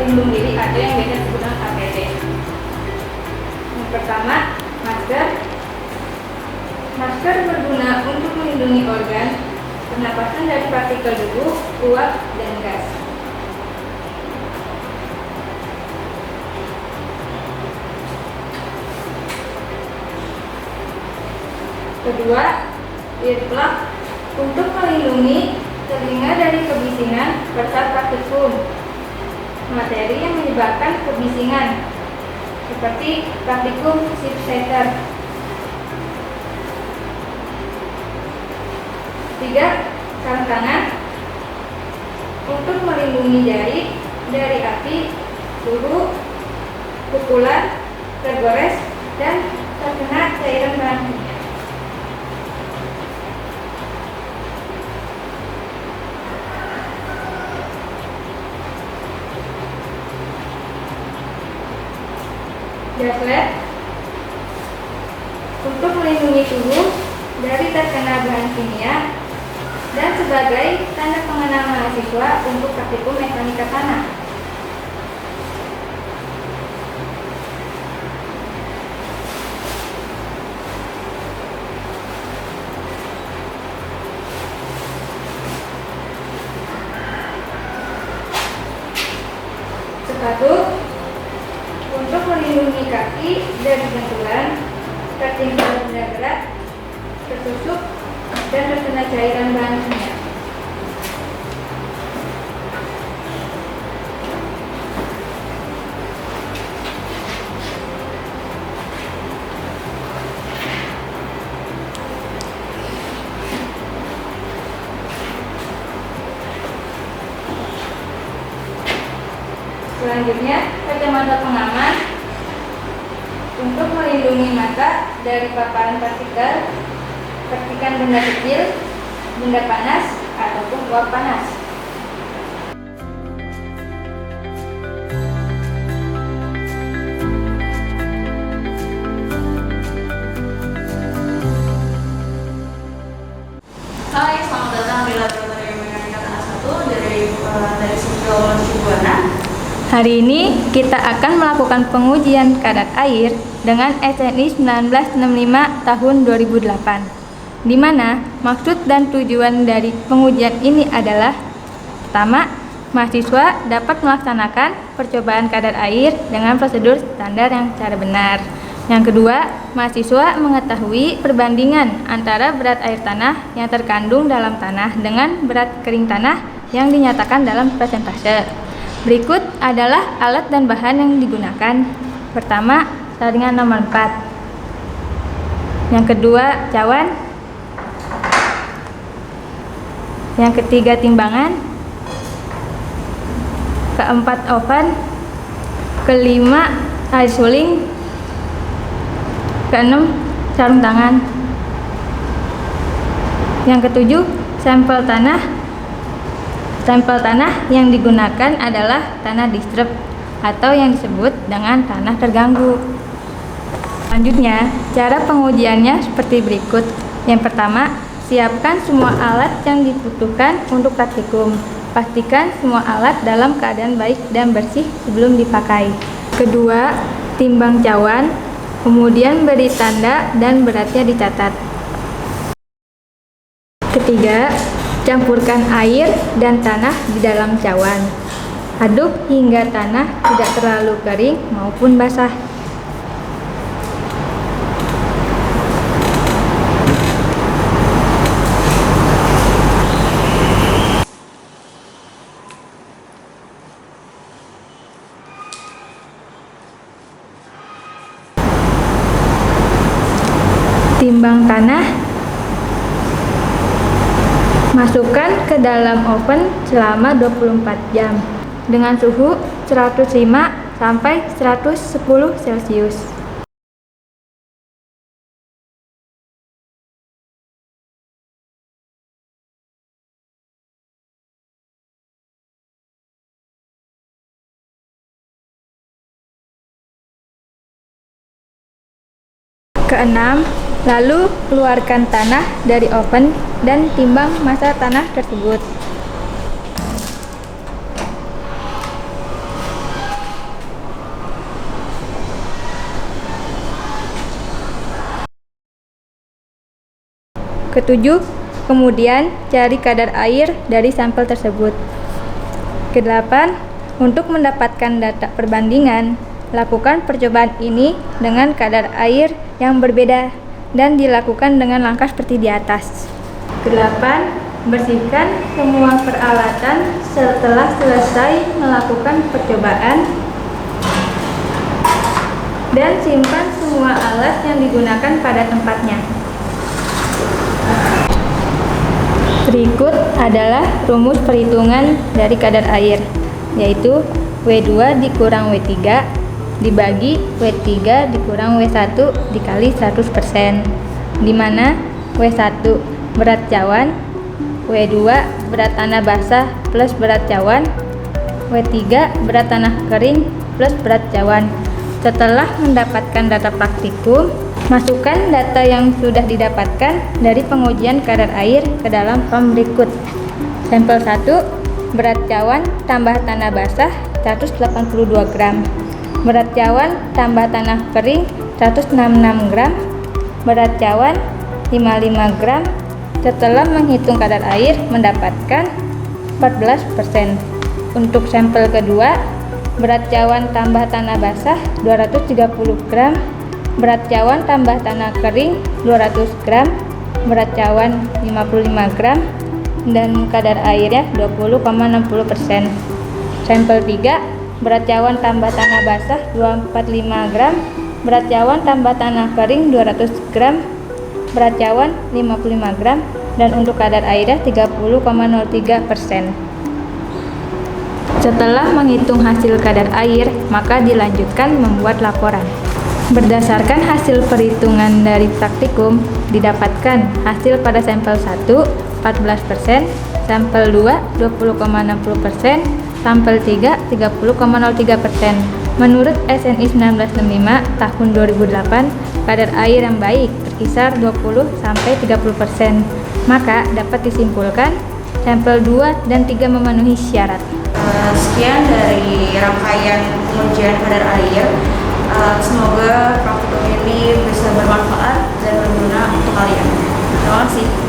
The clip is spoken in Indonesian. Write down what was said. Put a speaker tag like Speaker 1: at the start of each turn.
Speaker 1: pelindung diri atau yang biasa disebut dengan APD. Yang pertama, masker. Masker berguna untuk melindungi organ pernapasan dari partikel debu, uap, dan gas. Kedua, earplug untuk melindungi telinga dari kebisingan serta partikel materi yang menyebabkan kebisingan seperti partikel shifter. Tiga, sarung tangan untuk melindungi jari dari api, suhu, pukulan, tergores, dan terkena cairan bahan kimia. Jaslet untuk melindungi tubuh dari terkena bahan kimia dan sebagai tanda pengenal mahasiswa untuk praktikum mekanika tanah. Sepatu untuk melindungi kaki dari benturan, tertimpa benda berat, tertusuk, dan terkena cairan bahan kimia. Selanjutnya, kacamata pengaman untuk melindungi mata dari paparan partikel, percikan benda kecil, benda panas, ataupun uap panas.
Speaker 2: Hai, selamat datang di Laboratorium Mekanika Tanah 1 dari Sipil Cibuana.
Speaker 1: Hari ini kita akan melakukan pengujian kadar air dengan SNI 1965 tahun 2008, di mana maksud dan tujuan dari pengujian ini adalah: pertama, mahasiswa dapat melaksanakan percobaan kadar air dengan prosedur standar yang secara benar. Yang kedua, mahasiswa mengetahui perbandingan antara berat air tanah yang terkandung dalam tanah dengan berat kering tanah yang dinyatakan dalam persentase. Berikut adalah alat dan bahan yang digunakan. Pertama, saringan nomor 4. Yang kedua, cawan. Yang ketiga, timbangan. Keempat, oven. Kelima, air suling. Keenam, sarung tangan. Yang ketujuh, sampel tanah. Sampel tanah yang digunakan adalah tanah distrep atau yang disebut dengan tanah terganggu. Selanjutnya, cara pengujiannya seperti berikut. Yang pertama, siapkan semua alat yang dibutuhkan untuk praktikum. Pastikan semua alat dalam keadaan baik dan bersih sebelum dipakai. Kedua, timbang cawan, kemudian beri tanda dan beratnya dicatat. Ketiga, campurkan air dan tanah di dalam cawan. Aduk hingga tanah tidak terlalu kering maupun basah. Timbang tanah. Masukkan ke dalam oven selama 24 jam dengan suhu 105 sampai 110 Celcius. Keenam, lalu keluarkan tanah dari oven dan timbang massa tanah tersebut. Ketujuh, kemudian cari kadar air dari sampel tersebut. Kedelapan, untuk mendapatkan data perbandingan, lakukan percobaan ini dengan kadar air yang berbeda dan dilakukan dengan langkah seperti di atas. Kedelapan, bersihkan semua peralatan setelah selesai melakukan percobaan dan simpan semua alat yang digunakan pada tempatnya. Berikut adalah rumus perhitungan dari kadar air, yaitu W2 dikurang W3 dibagi W3 dikurang W1 dikali 100%, di mana W1 berat cawan, W2 berat tanah basah plus berat cawan, W3 berat tanah kering plus berat cawan. Setelah mendapatkan data praktikum, masukkan data yang sudah didapatkan dari pengujian kadar air ke dalam form berikut. Sampel 1, berat cawan tambah tanah basah 182 gram, berat cawan tambah tanah kering 166 gram, berat cawan 55 gram. Setelah menghitung kadar air mendapatkan 14%. Untuk sampel kedua, berat cawan tambah tanah basah 230 gram, berat cawan tambah tanah kering 200 gram, berat cawan 55 gram, dan kadar airnya 20,60%. Sampel 3, berat cawan tambah tanah basah 245 gram, berat cawan tambah tanah kering 200 gram, berat cawan 55 gram, dan untuk kadar airnya 30,03%. Setelah menghitung hasil kadar air, maka dilanjutkan membuat laporan. Berdasarkan hasil perhitungan dari praktikum, didapatkan hasil pada sampel 1 14%, sampel 2 20,60%, sampel 3 30,03%. Menurut SNI 1965 tahun 2008, kadar air yang baik berkisar 20-30%. Maka dapat disimpulkan sampel 2 dan 3 memenuhi syarat.
Speaker 2: Sekian dari rangkaian pengujian kadar air. Semoga praktikum ini bisa bermanfaat dan berguna untuk kalian. Terima kasih.